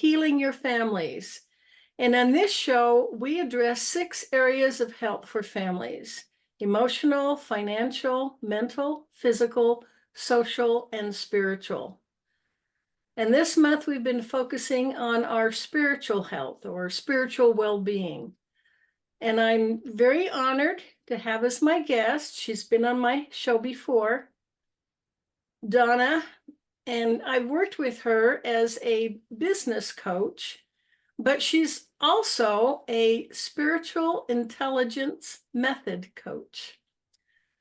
Healing Your Families. And on this show, we address 6 areas of health for families: emotional, financial, mental, physical, social, and spiritual. And this month, we've been focusing on our spiritual health or spiritual well-being. And I'm very honored to have as my guest, she's been on my show before, Donna, and I worked with her as a business coach, but she's also a spiritual intelligence method coach.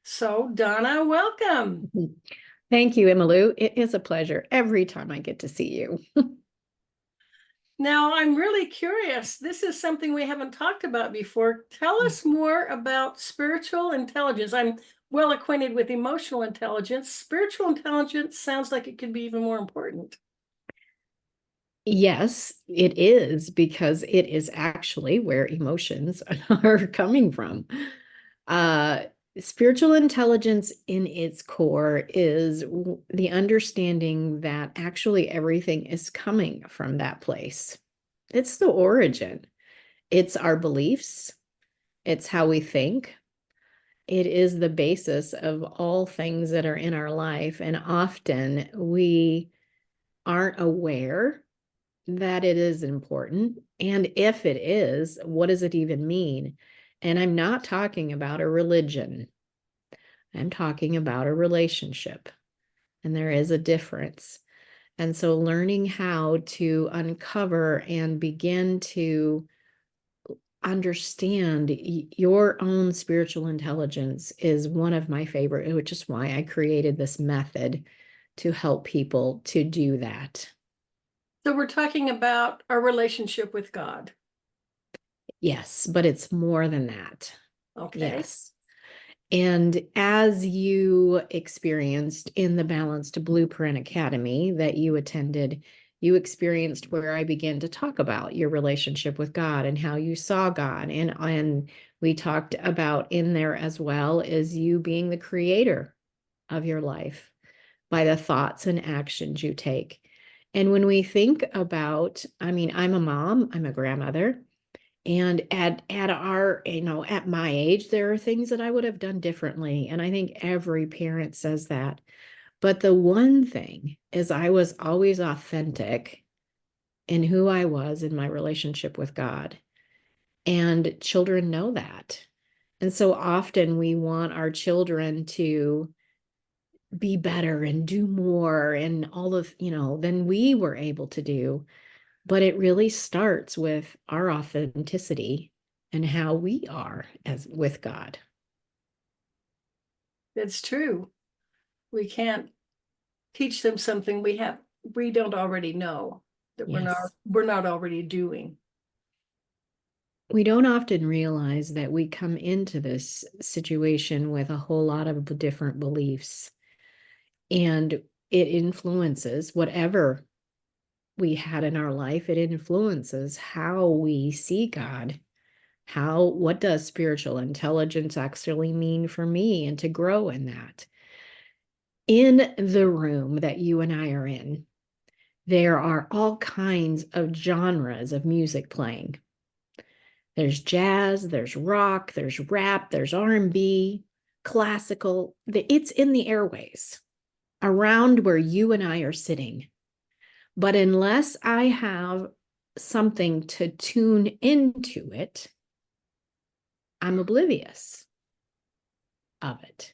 So, Donna, welcome. Thank you, Emmylou. It is a pleasure every time I get to see you. Now, I'm really curious. This is something we haven't talked about before. Tell us more about spiritual intelligence. I'm well acquainted with emotional intelligence. Spiritual intelligence sounds like it could be even more important. Yes, it is, because it is actually where emotions are coming from. Uh, Spiritual intelligence in its core is the understanding that actually everything is coming from that place. It's the origin. It's our beliefs. It's how we think. It is the basis of all things that are in our life. And often we aren't aware that it is important. And if it is, what does it even mean? And I'm not talking about a religion. I'm talking about a relationship. And there is a difference. And so learning how to uncover and begin to understand your own spiritual intelligence is one of my favorite, which is why I created this method to help people to do that. So, we're talking about our relationship with God. Yes, but it's more than that. Okay. Yes. And as you experienced in the Balanced Blueprint Academy that you attended, you experienced where I began to talk about your relationship with God and how you saw God. And we talked about in there as well as you being the creator of your life by the thoughts and actions you take. And when we think about, I mean, I'm a mom, I'm a grandmother. And at our, at my age, there are things that I would have done differently. And I think every parent says that. But the one thing is I was always authentic in who I was in my relationship with God. And children know that. And so often we want our children to be better and do more and all of, than we were able to do. But it really starts with our authenticity and how we are as with God. It's true. We can't teach them something we don't already know, that Yes. we're not already doing. We don't often realize that we come into this situation with a whole lot of different beliefs, and it influences whatever we had in our life. It influences how we see God. What does spiritual intelligence actually mean for me, and to grow in that? In the room that you and I are in, there are all kinds of genres of music playing. There's jazz, there's rock, there's rap, there's R&B, classical. It's in the airways around where you and I are sitting. But unless I have something to tune into it, I'm oblivious of it.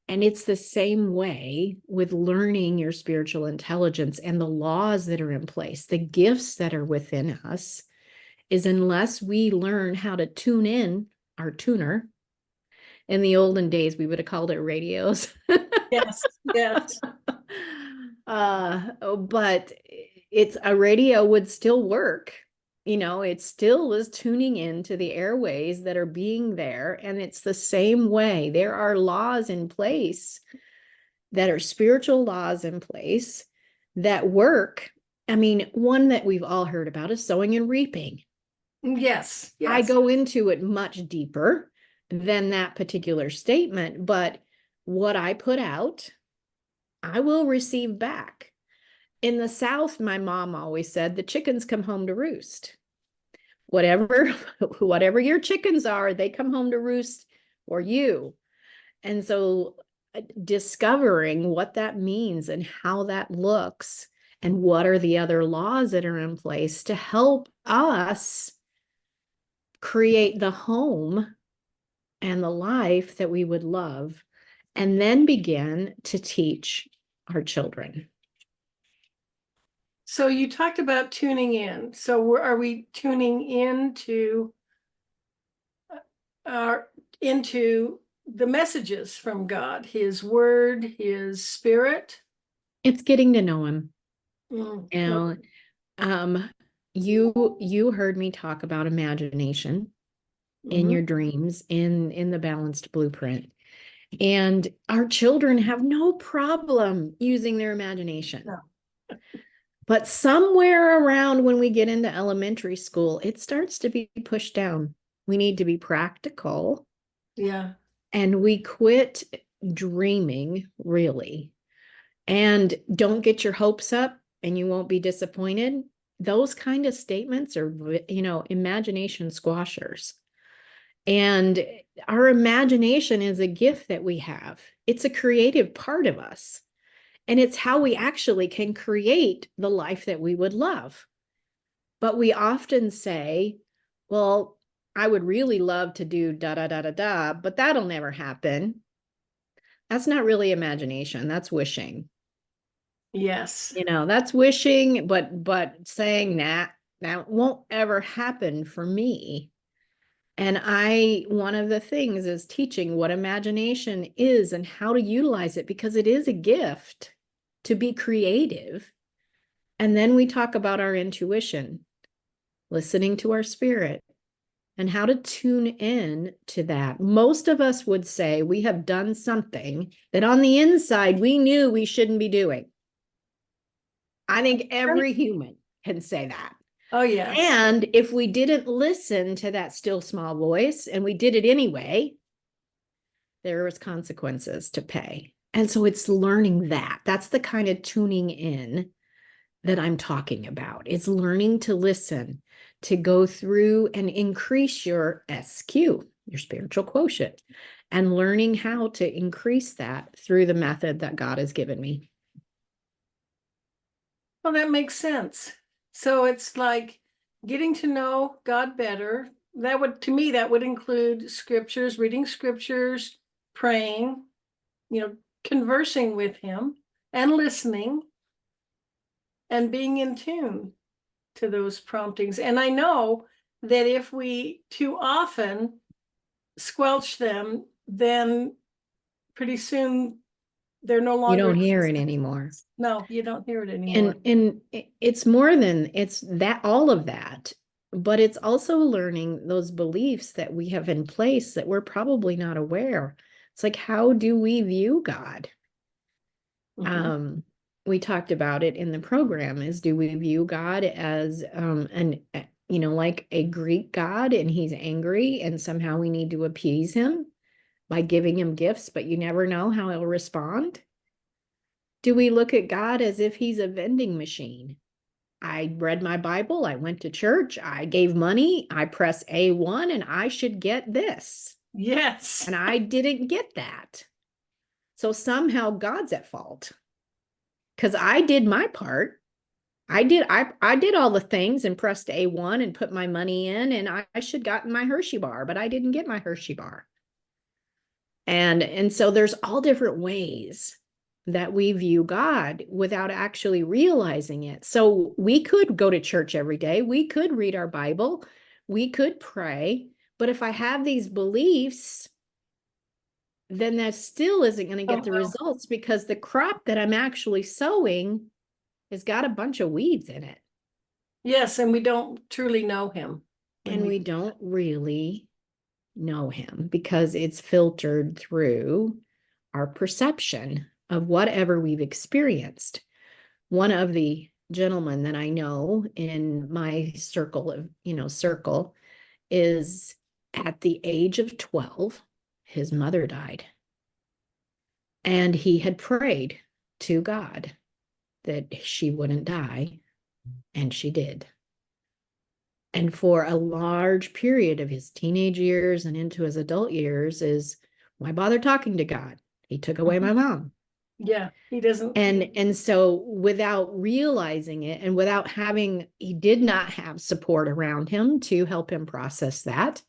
And it's the same way with learning your spiritual intelligence and the laws that are in place, the gifts that are within us, is unless we learn how to tune in our tuner. In the olden days, we would have called it radios. Yes, yes. But it's a radio would still work. It still is tuning into the airways that are being there. And it's the same way. There are laws in place that are spiritual laws in place that work. I mean, one that we've all heard about is sowing and reaping. Yes, I yes. go into it much deeper than that particular statement, but what I put out, I will receive back. in the South, my mom always said the chickens come home to roost. Whatever, whatever your chickens are, they come home to roost for you. And so discovering what that means and how that looks and what are the other laws that are in place to help us create the home and the life that we would love, and then begin to teach our children. So you talked about tuning in. So are we tuning into the messages from God, his word, his spirit? It's getting to know him. Mm. Now, you heard me talk about imagination in your dreams in the balanced blueprint. And our children have no problem using their imagination. No. But somewhere around when we get into elementary school, it starts to be pushed down. We need to be practical. Yeah. And we quit dreaming, really. And don't get your hopes up and you won't be disappointed. Those kind of statements are, imagination squashers. And our imagination is a gift that we have. It's a creative part of us. And it's how we actually can create the life that we would love. But we often say, well, I would really love to do da da da da da, but that'll never happen. That's not really imagination. That's wishing. Yes. That's wishing, but saying that won't ever happen for me. And one of the things is teaching what imagination is and how to utilize it, because it is a gift to be creative. And then we talk about our intuition, listening to our spirit, and how to tune in to that. Most of us would say we have done something that on the inside we knew we shouldn't be doing. I think every human can say that. Oh, yes. And if we didn't listen to that still small voice and we did it anyway, there was consequences to pay. And so it's learning that. That's the kind of tuning in that I'm talking about. It's learning to listen, to go through and increase your SQ, your spiritual quotient, and learning how to increase that through the method that God has given me. Well, that makes sense. So it's like getting to know God better. To me, that would include scriptures, reading scriptures, praying, conversing with him and listening and being in tune to those promptings. And I know that if we too often squelch them, then pretty soon they're no longer. You don't hear it anymore. No, you don't hear it anymore. And it's more than it's that, all of that, but it's also learning those beliefs that we have in place that we're probably not aware. It's like, how do we view God? We talked about it in the program, is do we view God as like a Greek god and he's angry and somehow we need to appease him by giving him gifts, but you never know how he'll respond? Do we look at God as if he's a vending machine? I read my Bible, I went to church, I gave money, I press A1 and I should get this. Yes. And I didn't get that. So somehow God's at fault. Because I did my part. I did all the things and pressed A1 and put my money in, and I should gotten my Hershey bar, but I didn't get my Hershey bar. And so there's all different ways that we view God without actually realizing it. So we could go to church every day. We could read our Bible. We could pray. But if I have these beliefs, then that still isn't going to get the results, because the crop that I'm actually sowing has got a bunch of weeds in it. Yes, and we don't truly know him. And we don't really know him because it's filtered through our perception of whatever we've experienced. One of the gentlemen that I know in my circle is at the age of 12, his mother died. And he had prayed to God that she wouldn't die, and she did. And for a large period of his teenage years and into his adult years is, why bother talking to God? He took away my mom. Yeah, he doesn't. And so without realizing it, and without having, he did not have support around him to help him process that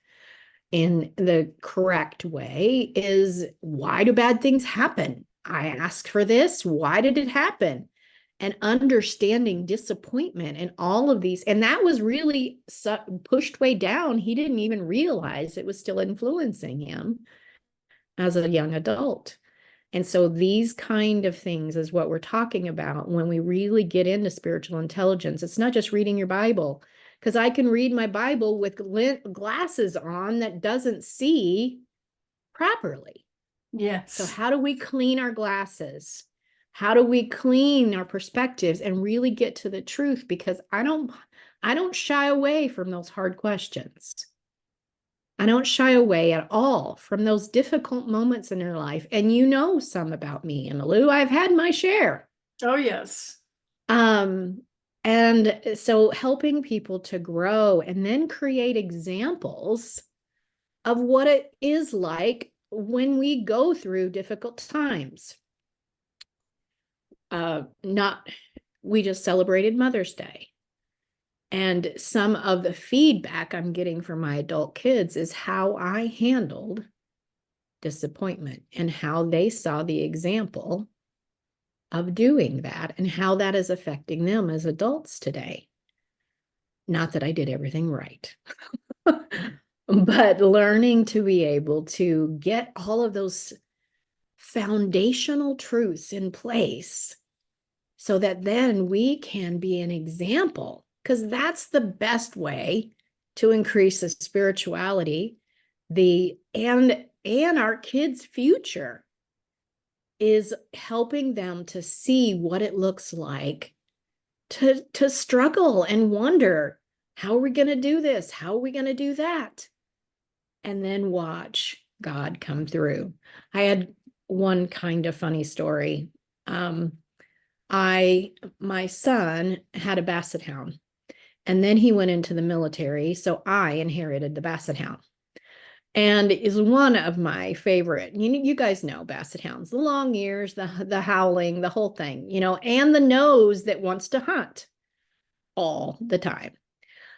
in the correct way, is, why do bad things happen? I asked for this. Why did it happen? And understanding disappointment and all of these. And that was really pushed way down. He didn't even realize it was still influencing him as a young adult. And so these kind of things is what we're talking about when we really get into spiritual intelligence. It's not just reading your Bible, because I can read my Bible with glasses on that doesn't see properly. Yes. So how do we clean our glasses? How do we clean our perspectives and really get to the truth? Because I don't shy away from those hard questions. I don't shy away at all from those difficult moments in your life. And you know some about me, Emma Lou. I've had my share. Oh, yes. And so helping people to grow and then create examples of what it is like when we go through difficult times. We just celebrated Mother's Day. And some of the feedback I'm getting from my adult kids is how I handled disappointment and how they saw the example of doing that and how that is affecting them as adults today. Not that I did everything right, but learning to be able to get all of those foundational truths in place so that then we can be an example, because that's the best way to increase the spirituality, and our kids' future, is helping them to see what it looks like to struggle and wonder, how are we going to do this? How are we going to do that? And then watch God come through. I had one kind of funny story. My son had a basset hound, and then he went into the military, so I inherited the basset hound, and is one of my favorite. You guys know basset hounds, the long ears, the howling, the whole thing, and the nose that wants to hunt all the time.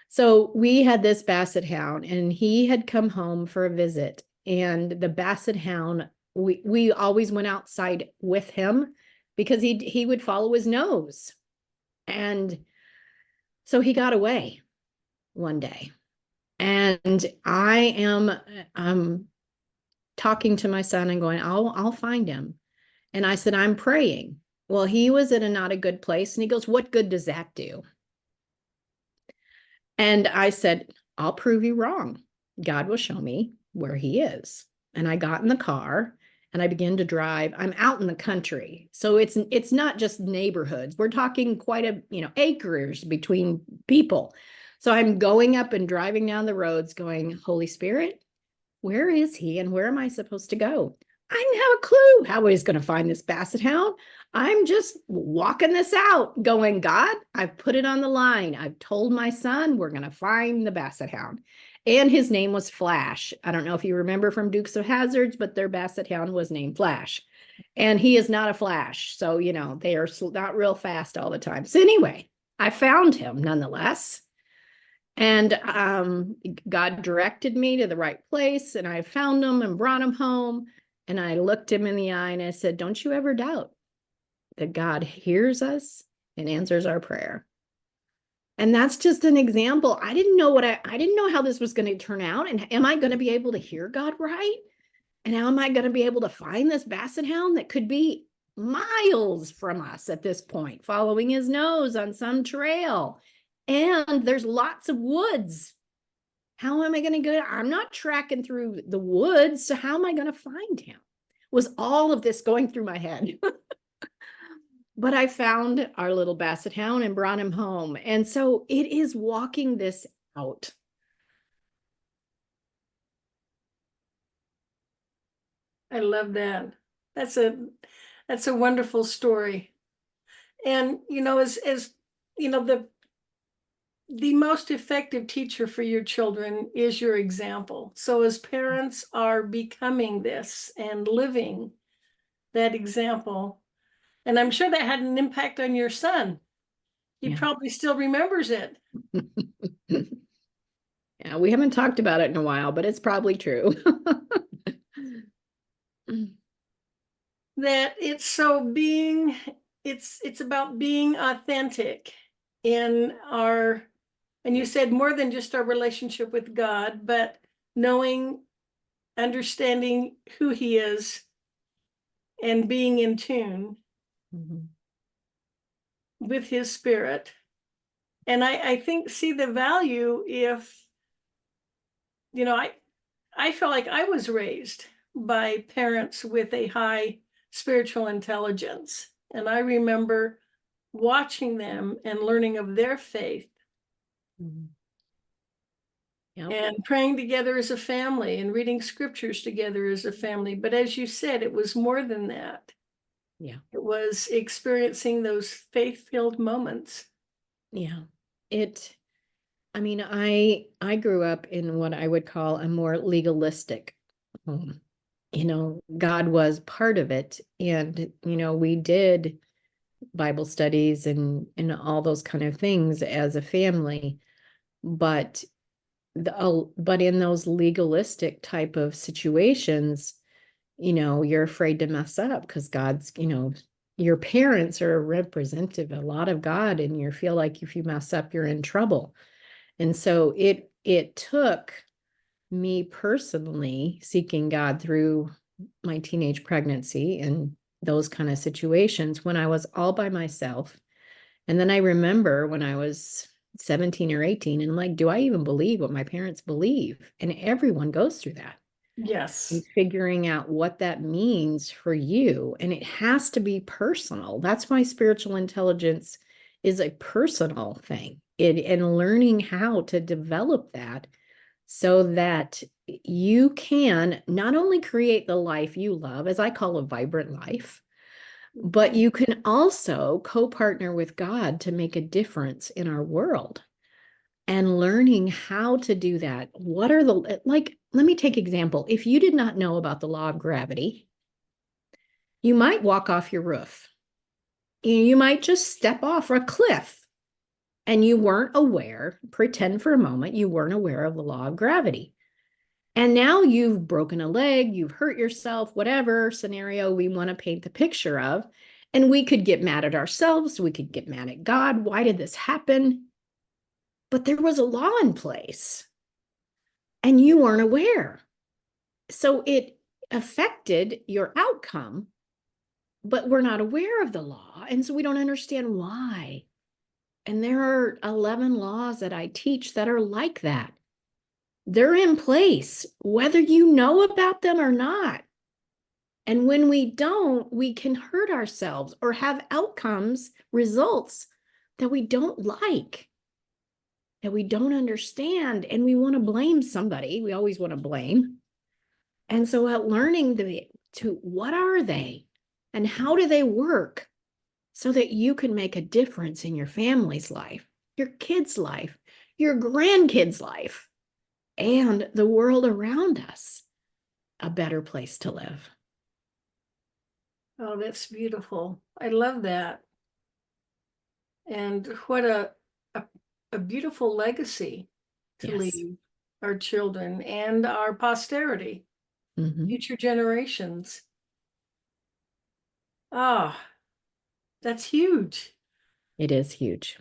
So we had this basset hound, and he had come home for a visit, and the basset hound, we always went outside with him because he would follow his nose. And so he got away one day, and I am talking to my son and going, I'll find him. And I said, I'm praying. Well, he was in a not a good place, and he goes, what good does that do? And I said, I'll prove you wrong. God will show me where he is. And I got in the car and I began to drive. I'm out in the country, so it's not just neighborhoods. We're talking quite acres between people. So I'm going up and driving down the roads going, Holy Spirit, where is he and where am I supposed to go? I didn't have a clue how I was going to find this basset hound. I'm just walking this out going, God, I've put it on the line. I've told my son we're going to find the basset hound. And his name was Flash. I don't know if you remember from Dukes of Hazzards, but their basset hound was named Flash. And he is not a Flash. So, they are not real fast all the time. So anyway, I found him nonetheless. And God directed me to the right place, and I found him and brought him home. And I looked him in the eye and I said, don't you ever doubt that God hears us and answers our prayer. And that's just an example. I didn't know I didn't know how this was going to turn out. And am I going to be able to hear God right? And how am I going to be able to find this basset hound that could be miles from us at this point, following his nose on some trail? And there's lots of woods. How am I going to go? I'm not tracking through the woods. So how am I going to find him? Was all of this going through my head? But I found our little basset hound and brought him home. And so it is walking this out. I love that. That's a wonderful story. And, as the most effective teacher for your children is your example. So as parents are becoming this and living that example, and I'm sure that had an impact on your son. He Yeah. probably still remembers it. Yeah, we haven't talked about it in a while, but it's probably true. That it's about being authentic in our, and you said more than just our relationship with God, but knowing, understanding who he is and being in tune Mhm. with his spirit. And I think, see the value if, I feel like I was raised by parents with a high spiritual intelligence. And I remember watching them and learning of their faith Mhm. Yep. and praying together as a family and reading scriptures together as a family. But as you said, it was more than that. Yeah. It was experiencing those faith-filled moments. Yeah. It, I mean, I grew up in what I would call a more legalistic home. God was part of it. And, we did Bible studies and all those kind of things as a family. But but in those legalistic type of situations, you're afraid to mess up because God's, your parents are a representative a lot of God, and you feel like if you mess up, you're in trouble. And so it took me personally seeking God through my teenage pregnancy and those kind of situations when I was all by myself. And then I remember when I was 17 or 18, and I'm like, do I even believe what my parents believe? And everyone goes through that. And Yes. figuring out what that means for you. And it has to be personal. That's why spiritual intelligence is a personal thing. And learning how to develop that so that you can not only create the life you love, as I call a vibrant life, but you can also co-partner with God to make a difference in our world. And learning how to do that. What are the, like, let me take example. If you did not know about the law of gravity, you might walk off your roof. You might just step off a cliff and you weren't aware, pretend for a moment you weren't aware of the law of gravity. And now you've broken a leg, you've hurt yourself, whatever scenario we want to paint the picture of. And we could get mad at ourselves. We could get mad at God. Why did this happen? But there was a law in place and you weren't aware. So it affected your outcome, but we're not aware of the law. And so we don't understand why. And there are 11 laws that I teach that are like that. They're in place, whether you know about them or not. And when we don't, we can hurt ourselves or have outcomes, results that we don't like, that we don't understand. And we want to blame somebody. We always want to blame. And so learning to what are they and how do they work so that you can make a difference in your family's life, your kids' life, your grandkids' life, and the world around us, a better place to live. Oh, that's beautiful. I love that. And what a, a beautiful legacy to Yes. leave our children and our posterity, Mhm. future generations. Ah, that's huge. It is huge.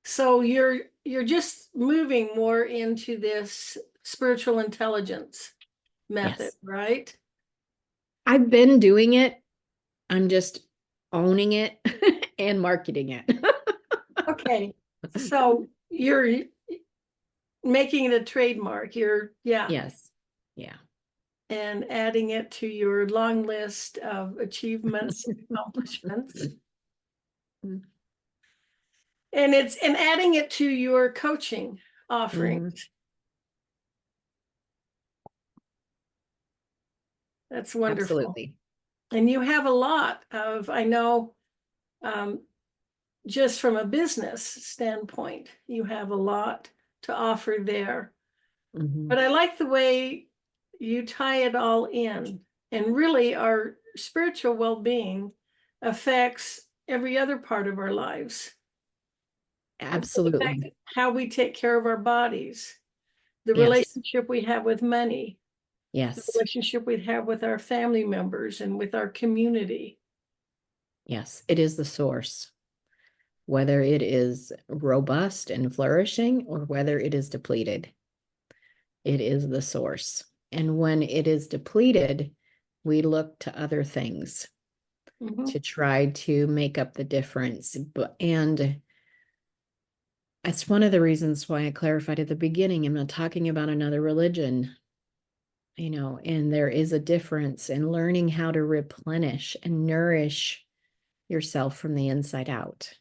So you're just moving more into this spiritual intelligence method, Yes. right? I've been doing it. I'm just owning it and marketing it. Okay. So you're making it a trademark. Yeah, Yes. Yeah. and adding it to your long list of achievements, accomplishments. And adding it to your coaching Mhm. offerings. That's wonderful. Absolutely. And you have a lot of, I know, um, just from a business standpoint, you have a lot to offer there. Mhm. But I like the way you tie it all in. And really, our spiritual well-being affects every other part of our lives. It affects Absolutely. how we take care of our bodies, the Yes. relationship we have with money, the Yes. relationship we have with our family members and with our community. Yes. It is the source, whether it is robust and flourishing or whether it is depleted. It is the source. And when it is depleted, we look to other things Mhm. to try to make up the difference. And it's one of the reasons why I clarified at the beginning, I'm not talking about another religion, and there is a difference in learning how to replenish and nourish yourself from the inside out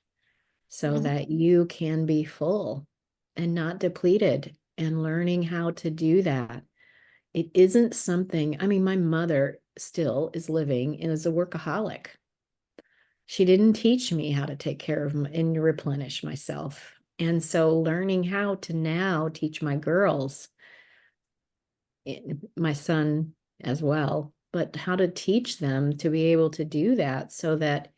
so Mhm. that you can be full and not depleted, and learning how to do that. It isn't something, I mean, my mother still is living and is a workaholic. She didn't teach me how to take care of and replenish myself. And so learning how to now teach my girls, my son as well, but how to teach them to be able to do that so that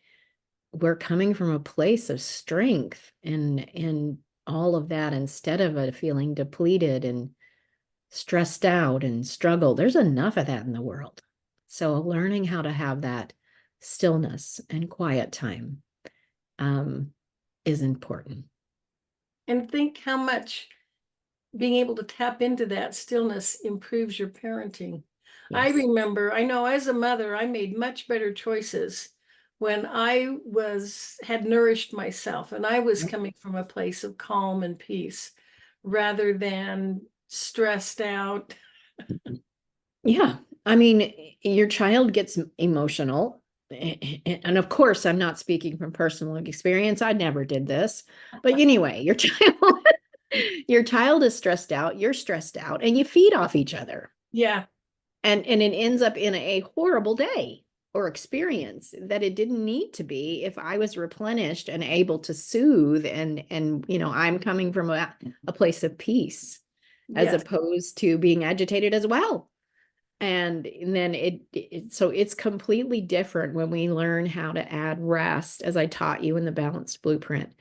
we're coming from a place of strength and all of that, instead of a feeling depleted and stressed out and struggle. There's enough of that in the world. So learning how to have that stillness and quiet time um, is important. And think how much being able to tap into that stillness improves your parenting. I Yes. remember, I know as a mother, I made much better choices when I had nourished myself and I was Yep. coming from a place of calm and peace rather than stressed out. Yeah. I mean, your child gets emotional. And of course, I'm not speaking from personal experience. I never did this. But anyway, your child is stressed out, you're stressed out, and you feed off each other. Yeah, And it ends up in a horrible day or experience that it didn't need to be if I was replenished and able to soothe, and I'm coming from a place of peace as yes, opposed to being agitated as well. And then so it's completely different when we learn how to add rest, as I taught you in the balanced blueprint,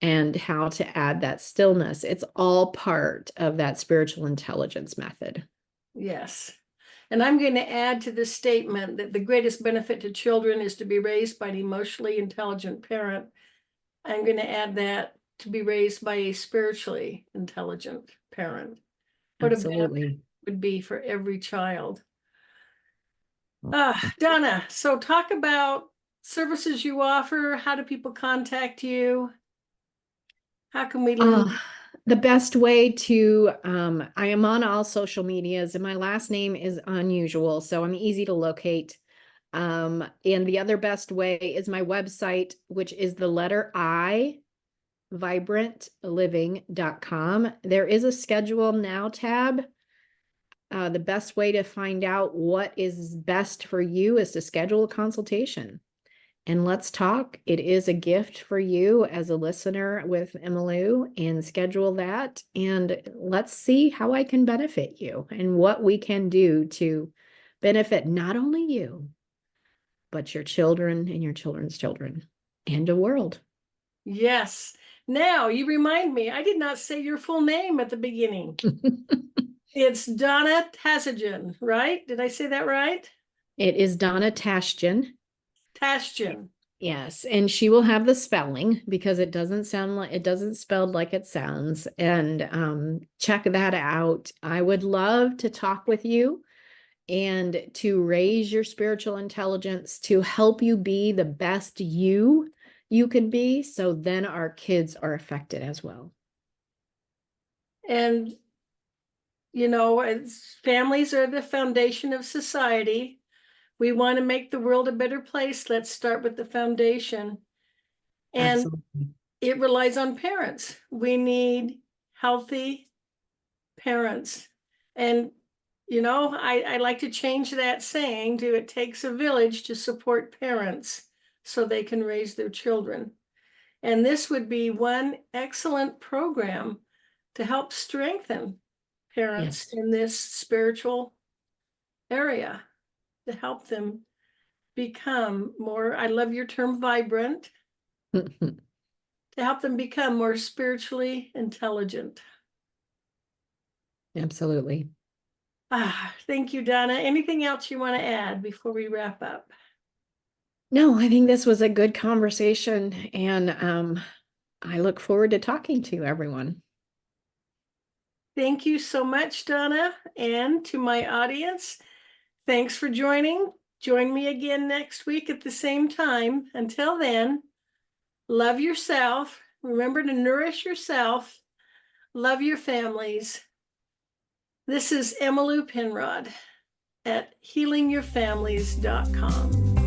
and how to add that stillness. It's all part of that spiritual intelligence method. yes. And I'm going to add to this statement that the greatest benefit to children is to be raised by an emotionally intelligent parent. I'm going to add that to be raised by a spiritually intelligent parent. What a benefit Absolutely. would be for every child. Donna, so talk about services you offer. How do people contact you? How can we learn? Uh, the best way to, I am on all social medias, and my last name is unusual, so I'm easy to locate. And the other best way is my website, which is the letter I, vibrantliving.com. There is a schedule now tab. The best way to find out what is best for you is to schedule a consultation and let's talk. It is a gift for you as a listener with Emmylou, and schedule that. And let's see how I can benefit you and what we can do to benefit not only you, but your children and your children's children and the world. Yes. Now you remind me, I did not say your full name at the beginning. It's Donna Tashijian, right? Did I say that right? It is Donna Tashijian. Tashijian. Yes, and she will have the spelling because it doesn't sound like, it doesn't spelled like it sounds. And check that out. I would love to talk with you and to raise your spiritual intelligence to help you be the best you can be, so then our kids are affected as well. And families are the foundation of society. We want to make the world a better place. Let's start with the foundation. And Absolutely. it relies on parents. We need healthy parents. And, I like to change that saying to it takes a village to support parents so they can raise their children. And this would be one excellent program to help strengthen parents in this spiritual area, to help them become more, I love your term, vibrant, to help them become more spiritually intelligent. Absolutely. Thank you, Donna. Anything else you want to add before we wrap up? No, I think this was a good conversation, and I look forward to talking to everyone. Thank you so much, Donna, and to my audience. Thanks for joining. Join me again next week at the same time. Until then, love yourself. Remember to nourish yourself. Love your families. This is Emmylou Penrod at healingyourfamilies.com.